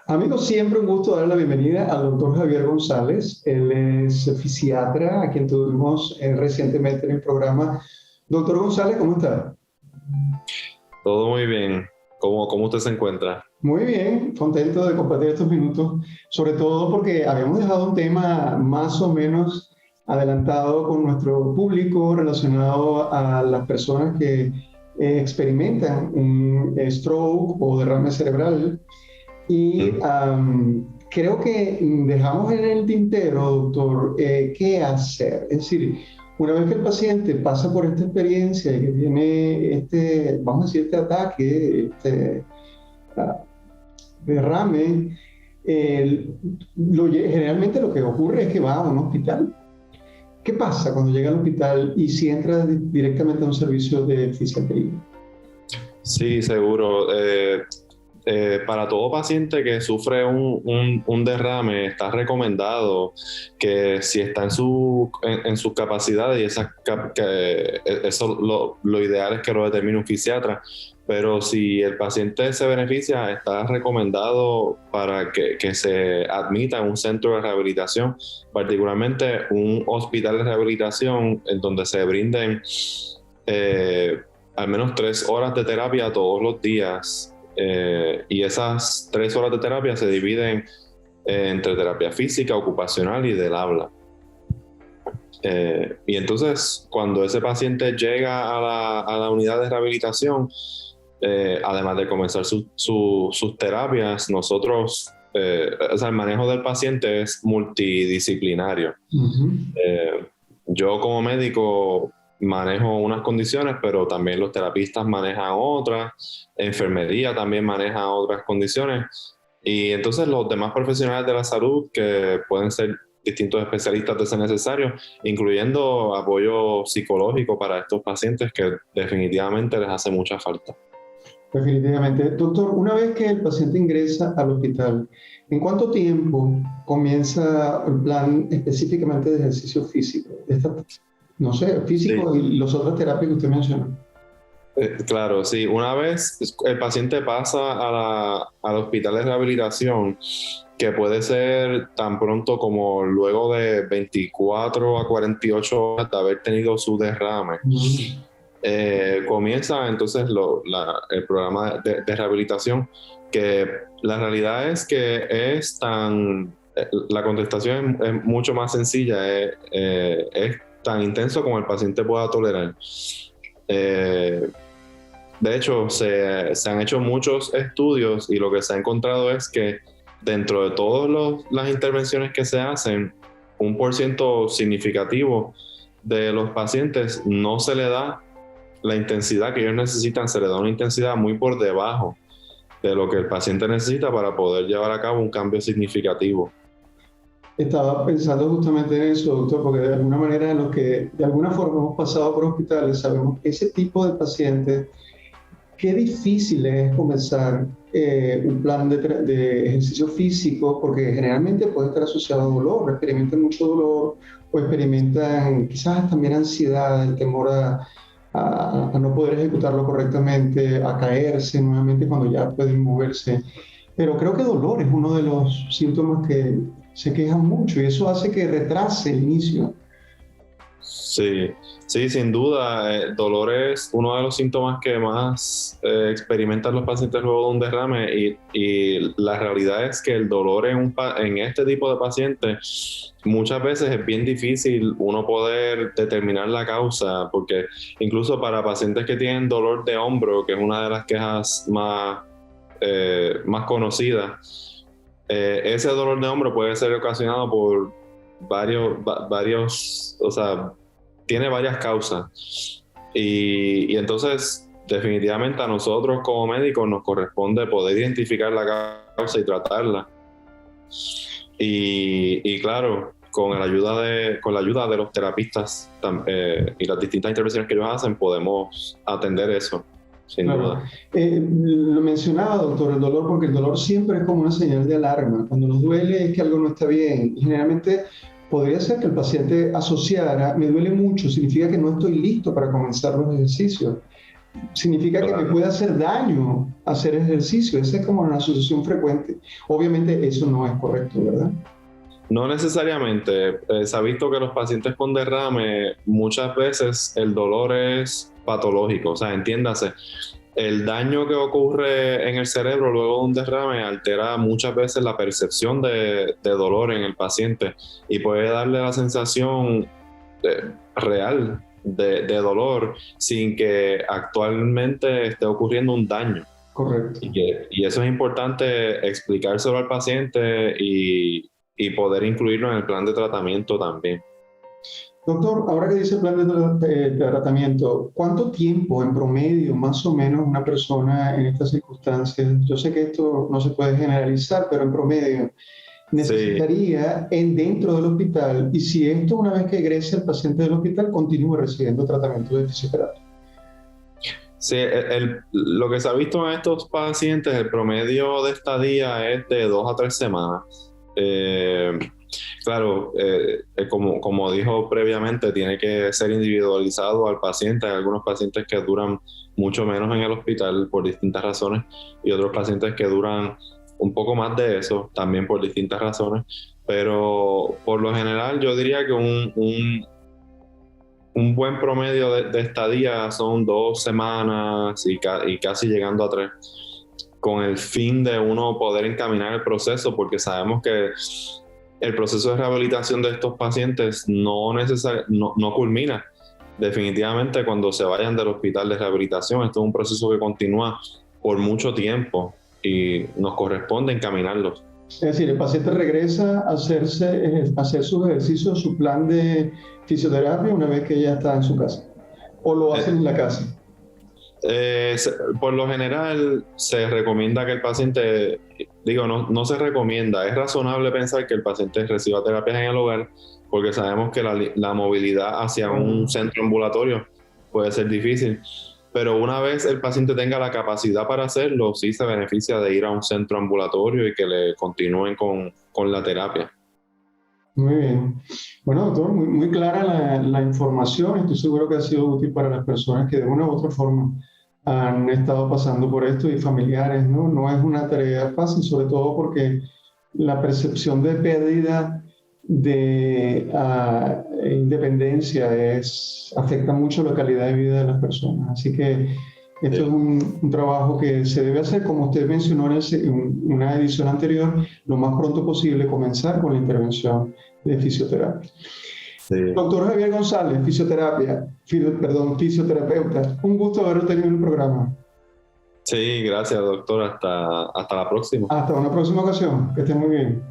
Amigos, siempre un gusto dar la bienvenida al doctor Javier González. Él es fisiatra, a quien tuvimos recientemente en el programa. Doctor González, ¿cómo está? Todo muy bien. ¿Cómo usted se encuentra? Muy bien, contento de compartir estos minutos, sobre todo porque habíamos dejado un tema más o menos adelantado con nuestro público relacionado a las personas que experimentan un stroke o derrame cerebral. Y ¿Mm? creo que dejamos en el tintero, doctor, qué hacer. Es decir, una vez que el paciente pasa por esta experiencia y que tiene este, vamos a decir, este ataque, este ah, derrame, generalmente lo que ocurre es que va a un hospital. ¿Qué pasa cuando llega al hospital y si entra directamente a un servicio de fisiatría? Sí, seguro. Para todo paciente que sufre un derrame, está recomendado que si está en sus capacidades, y eso lo ideal es que lo determine un fisiatra, pero si el paciente se beneficia, está recomendado para que se admita en un centro de rehabilitación, particularmente un hospital de rehabilitación en donde se brinden eh, al menos 3 horas de terapia todos los días. Y esas 3 horas de terapia se dividen entre terapia física, ocupacional y del habla. Y entonces, cuando ese paciente llega a la unidad de rehabilitación, además de comenzar sus terapias, o sea, el manejo del paciente es multidisciplinario. Ujú. Yo como médico manejo unas condiciones, pero también los terapistas manejan otras, enfermería también maneja otras condiciones, y entonces los demás profesionales de la salud, que pueden ser distintos especialistas de ser necesario, incluyendo apoyo psicológico para estos pacientes que definitivamente les hace mucha falta. Definitivamente. Doctor, una vez que el paciente ingresa al hospital, ¿en cuánto tiempo comienza el plan específicamente de ejercicio físico? No sé, Sí. físico y las otras terapias que usted mencionó. Claro, sí. Una vez el paciente pasa al hospital de rehabilitación, que puede ser tan pronto como luego de 24 a 48 horas de haber tenido su derrame, Mm. comienza entonces el programa de rehabilitación, que la realidad es que la contestación es mucho más sencilla, es tan intenso como el paciente pueda tolerar. Eh, de hecho, se han hecho muchos estudios y lo que se ha encontrado es que dentro de todas las intervenciones que se hacen, un por ciento significativo de los pacientes no se le da la intensidad que ellos necesitan, se le da una intensidad muy por debajo de lo que el paciente necesita para poder llevar a cabo un cambio significativo. Estaba pensando justamente en eso, doctor, porque de alguna manera los que de alguna forma hemos pasado por hospitales sabemos que ese tipo de pacientes, qué difícil es comenzar un plan de ejercicio físico, porque generalmente puede estar asociado a dolor, experimentan mucho dolor o experimentan quizás también ansiedad, el temor a no poder ejecutarlo correctamente, a caerse nuevamente cuando ya pueden moverse. Pero creo que dolor es uno de los síntomas que se quejan mucho y eso hace que retrase el inicio. Sí, sí, sin duda, el dolor es uno de los síntomas que más experimentan los pacientes luego de un derrame, y la realidad es que el dolor en este tipo de pacientes muchas veces es bien difícil uno poder determinar la causa, porque incluso para pacientes que tienen dolor de hombro, que es una de las quejas más conocidas, ese dolor de hombro puede ser ocasionado por varios, o sea, tiene varias causas. Y entonces, definitivamente a nosotros como médicos nos corresponde poder identificar la causa y tratarla. Y claro, con la ayuda de los terapistas y las distintas intervenciones que ellos hacen, podemos atender eso, sin Claro. duda. Lo mencionaba, doctor, el dolor, porque el dolor siempre es como una señal de alarma. Cuando nos duele es que algo no está bien. Y generalmente podría ser que el paciente asociara, me duele mucho, significa que no estoy listo para comenzar los ejercicios. significa que me puede hacer daño hacer ejercicio. Esa es como una asociación frecuente. Obviamente eso no es correcto, ¿verdad? No necesariamente. Se ha visto que los pacientes con derrame muchas veces el dolor es patológico, o sea, entiéndase, el daño que ocurre en el cerebro luego de un derrame altera muchas veces la percepción de dolor en el paciente y puede darle la sensación real de dolor sin que actualmente esté ocurriendo un daño. Correcto. Y eso es importante explicárselo al paciente y poder incluirlo en el plan de tratamiento también. Doctor, ahora que dice plan de tratamiento, ¿cuánto tiempo en promedio, más o menos, una persona en estas circunstancias, yo sé que esto no se puede generalizar, pero en promedio, necesitaría dentro del hospital, y si esto una vez que egrese el paciente del hospital, continúa recibiendo tratamiento de fisioterapia? Sí, lo que se ha visto en estos pacientes, el promedio de estadía es de 2 a 3 semanas. Claro, como dijo previamente, tiene que ser individualizado al paciente. Hay algunos pacientes que duran mucho menos en el hospital por distintas razones y otros pacientes que duran un poco más de eso, también por distintas razones. Pero por lo general yo diría que un buen promedio de estadía son 2 semanas y casi llegando a 3, con el fin de uno poder encaminar el proceso, porque sabemos que el proceso de rehabilitación de estos pacientes no culmina definitivamente cuando se vayan del hospital de rehabilitación. Esto es un proceso que continúa por mucho tiempo y nos corresponde encaminarlos. Es decir, el paciente regresa a hacer sus ejercicios, su plan de fisioterapia una vez que ya está en su casa, o lo hacen en la casa. Por lo general se recomienda que el paciente, no se recomienda, es razonable pensar que el paciente reciba terapias en el hogar porque sabemos que la movilidad hacia un centro ambulatorio puede ser difícil, pero una vez el paciente tenga la capacidad para hacerlo, sí se beneficia de ir a un centro ambulatorio y que le continúen con la terapia. Muy bien. Bueno, doctor, muy clara la información. Estoy seguro que ha sido útil para las personas que de una u otra forma han estado pasando por esto y familiares, ¿no? No es una tarea fácil, sobre todo porque la percepción de pérdida de independencia afecta mucho la calidad de vida de las personas. Así que esto es un trabajo que se debe hacer, como usted mencionó en una edición anterior, lo más pronto posible comenzar con la intervención de fisioterapia. Sí. Doctor Javier González, fisioterapeuta, un gusto haberlo tenido en el programa. Sí, gracias, doctor. Hasta la próxima. Hasta una próxima ocasión. Que esté muy bien.